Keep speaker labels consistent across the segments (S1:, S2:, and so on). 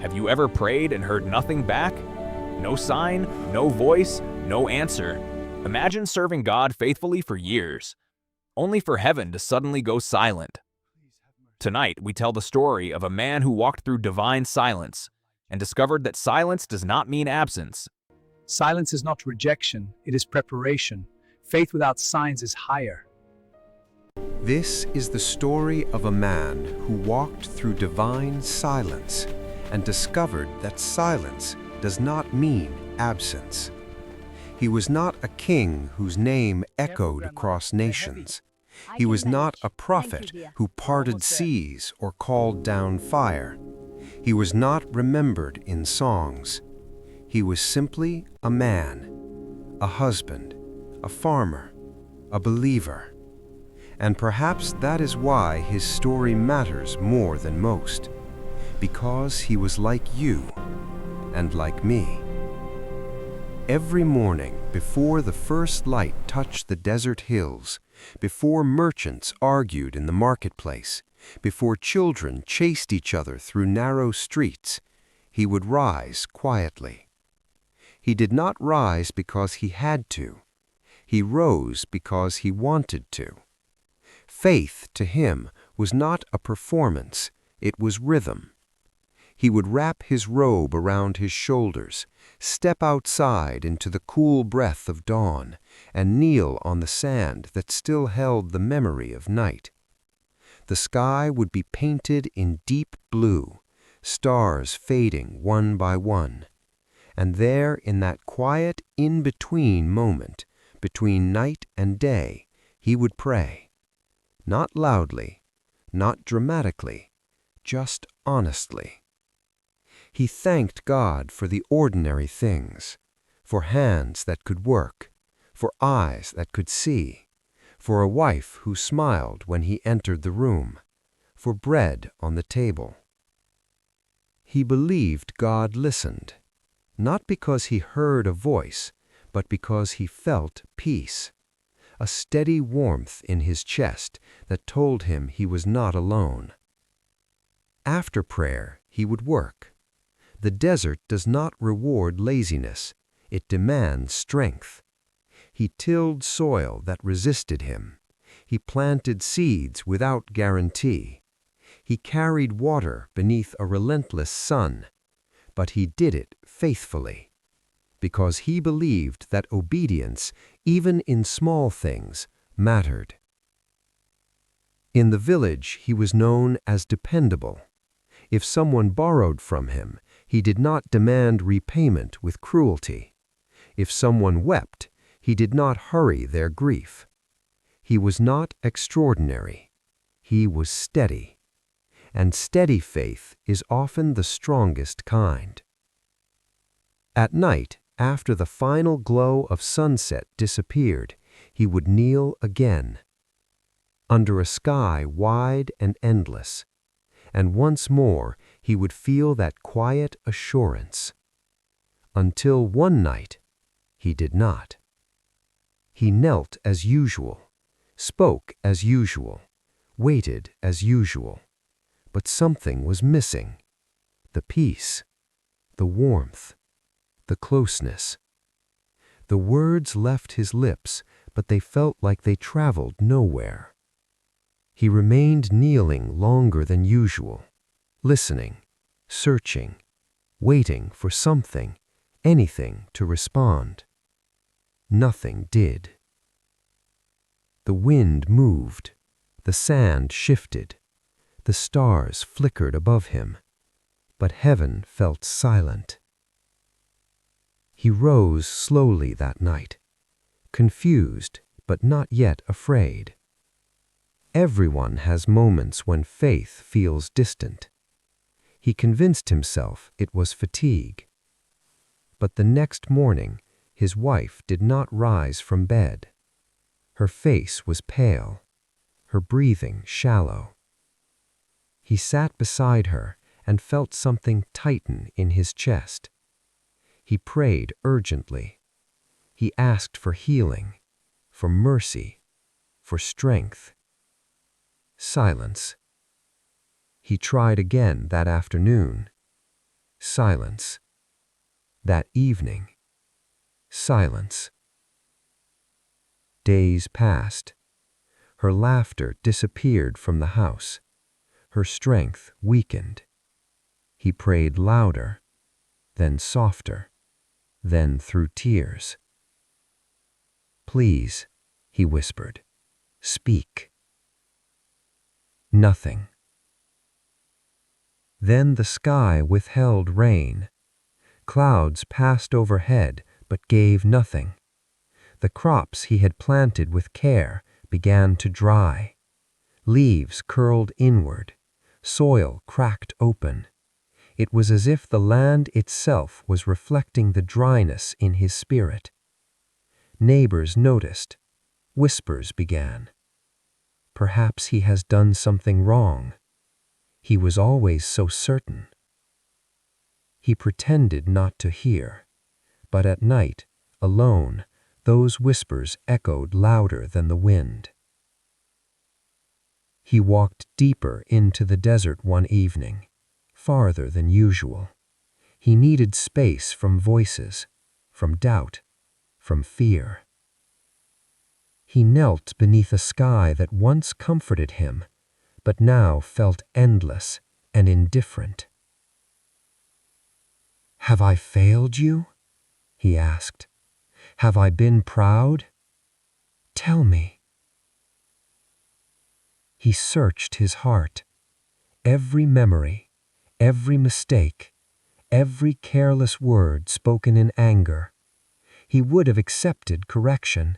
S1: Have you ever prayed and heard nothing back? No sign, no voice, no answer. Imagine serving God faithfully for years, only for heaven to suddenly go silent. Tonight, we tell the story of a man who walked through divine silence and discovered that silence does not mean absence.
S2: Silence is not rejection, it is preparation. Faith without signs is higher.
S3: This is the story of a man who walked through divine silence and discovered that silence does not mean absence. He was not a king whose name echoed across nations. He was not a prophet who parted seas or called down fire. He was not remembered in songs. He was simply a man, a husband, a farmer, a believer. And perhaps that is why his story matters more than most, because he was like you and like me. Every morning, before the first light touched the desert hills, before merchants argued in the marketplace, before children chased each other through narrow streets, he would rise quietly. He did not rise because he had to. He rose because he wanted to. Faith, to him, was not a performance, it was rhythm. He would wrap his robe around his shoulders, step outside into the cool breath of dawn, and kneel on the sand that still held the memory of night. The sky would be painted in deep blue, stars fading one by one. And there, in that quiet in-between moment, between night and day, he would pray. Not loudly, not dramatically, just honestly. He thanked God for the ordinary things, for hands that could work, for eyes that could see, for a wife who smiled when he entered the room, for bread on the table. He believed God listened, not because he heard a voice, but because he felt peace, a steady warmth in his chest that told him he was not alone. After prayer, he would work. The desert does not reward laziness, it demands strength. He tilled soil that resisted him. He planted seeds without guarantee. He carried water beneath a relentless sun, but he did it faithfully, because he believed that obedience, even in small things, mattered. In the village, he was known as dependable. If someone borrowed from him, he did not demand repayment with cruelty. If someone wept, he did not hurry their grief. He was not extraordinary. He was steady. And steady faith is often the strongest kind. At night, after the final glow of sunset disappeared, he would kneel again, under a sky wide and endless, and once more he would feel that quiet assurance. Until one night, he did not. He knelt as usual, spoke as usual, waited as usual, but something was missing. The peace, the warmth, the closeness. The words left his lips, but they felt like they traveled nowhere. He remained kneeling longer than usual, listening, searching, waiting for something, anything to respond. Nothing did. The wind moved, the sand shifted, the stars flickered above him, but heaven felt silent. He rose slowly that night, confused but not yet afraid. Everyone has moments when faith feels distant. He convinced himself it was fatigue. But the next morning, his wife did not rise from bed. Her face was pale, her breathing shallow. He sat beside her and felt something tighten in his chest. He prayed urgently. He asked for healing, for mercy, for strength. Silence. He tried again that afternoon. silence. That evening, silence. Days passed. Her laughter disappeared from the house. Her strength weakened. He prayed louder, then softer, then through tears. "Please," he whispered, "speak." Nothing. Then the sky withheld rain. Clouds passed overhead but gave nothing. The crops he had planted with care began to dry. Leaves curled inward. Soil cracked open. It was as if the land itself was reflecting the dryness in his spirit. Neighbors noticed. Whispers began. Perhaps he has done something wrong. He was always so certain. He pretended not to hear, but at night, alone, those whispers echoed louder than the wind. He walked deeper into the desert one evening, farther than usual. He needed space from voices, from doubt, from fear. He knelt beneath a sky that once comforted him, but now felt endless and indifferent. "Have I failed you?" he asked. "Have I been proud? Tell me." He searched his heart. Every memory, every mistake, every careless word spoken in anger. He would have accepted correction.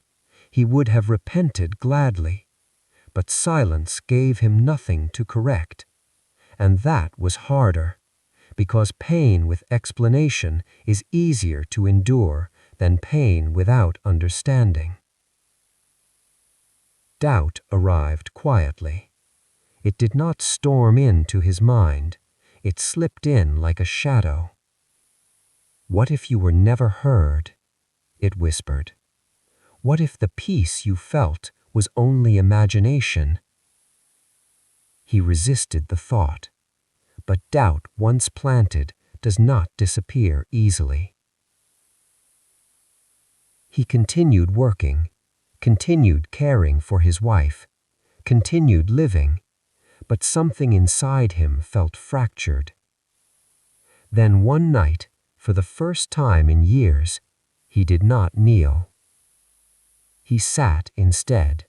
S3: He would have repented gladly. But silence gave him nothing to correct. And that was harder, because pain with explanation is easier to endure than pain without understanding. Doubt arrived quietly. It did not storm into his mind. It slipped in like a shadow. "What if you were never heard?" it whispered. "What if the peace you felt was only imagination?" He resisted the thought, but doubt once planted does not disappear easily. He continued working, continued caring for his wife, continued living, but something inside him felt fractured. Then one night, for the first time in years, he did not kneel. He sat instead,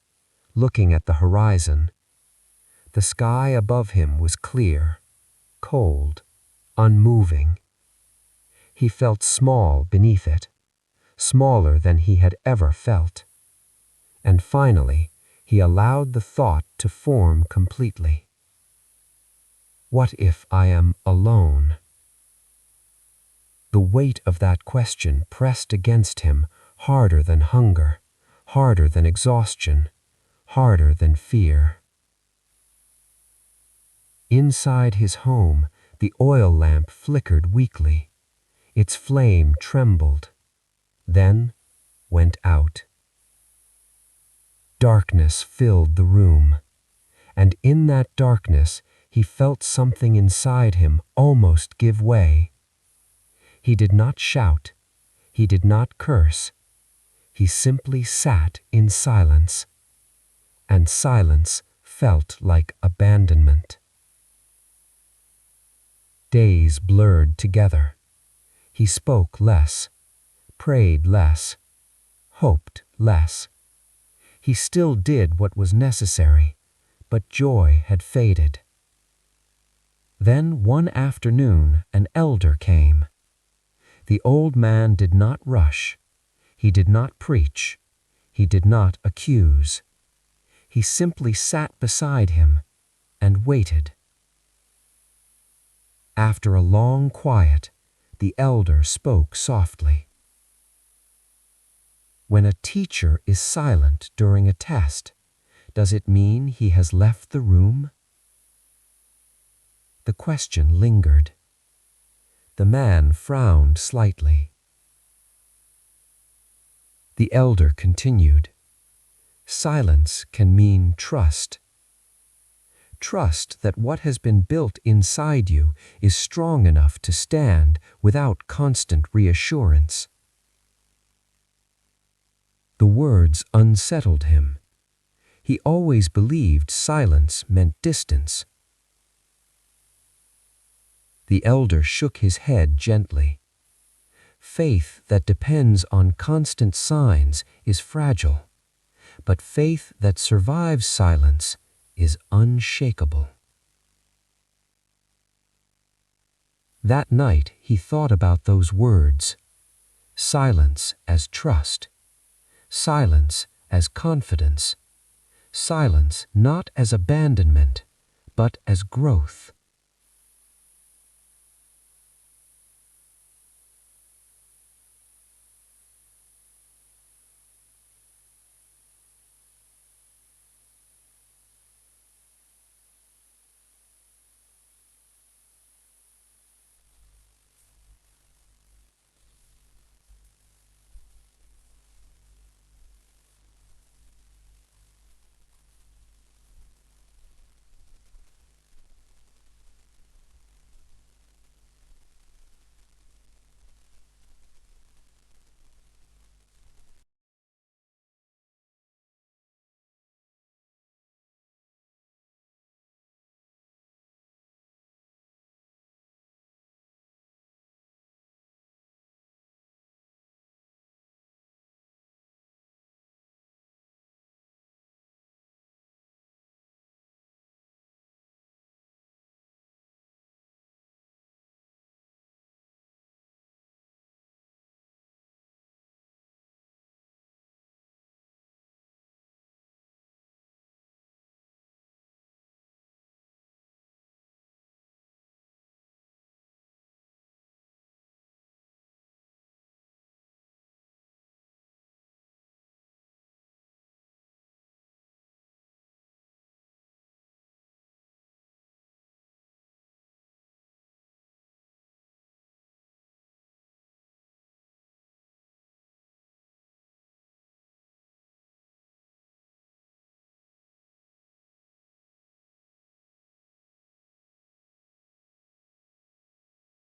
S3: looking at the horizon. The sky above him was clear, cold, unmoving. He felt small beneath it, smaller than he had ever felt. And finally, he allowed the thought to form completely. What if I am alone? The weight of that question pressed against him harder than hunger, harder than exhaustion, harder than fear. Inside his home, the oil lamp flickered weakly. Its flame trembled, then went out. Darkness filled the room, and in that darkness he felt something inside him almost give way. He did not shout, he did not curse, he simply sat in silence, and silence felt like abandonment. Days blurred together. He spoke less, prayed less, hoped less. He still did what was necessary, but joy had faded. Then one afternoon an elder came. The old man did not rush. He did not preach. He did not accuse. He simply sat beside him and waited. After a long quiet, the elder spoke softly. When a teacher is silent during a test, does it mean he has left the room? The question lingered. The man frowned slightly. The elder continued. Silence can mean trust.
S4: trust that what has been built inside you is strong enough to stand without constant reassurance. The words unsettled him. He always believed silence meant distance. The elder shook his head gently. Faith that depends on constant signs is fragile, but faith that survives silence is unshakable. That night he thought about those words. Silence as trust. Silence as confidence. Silence not as abandonment, but as growth.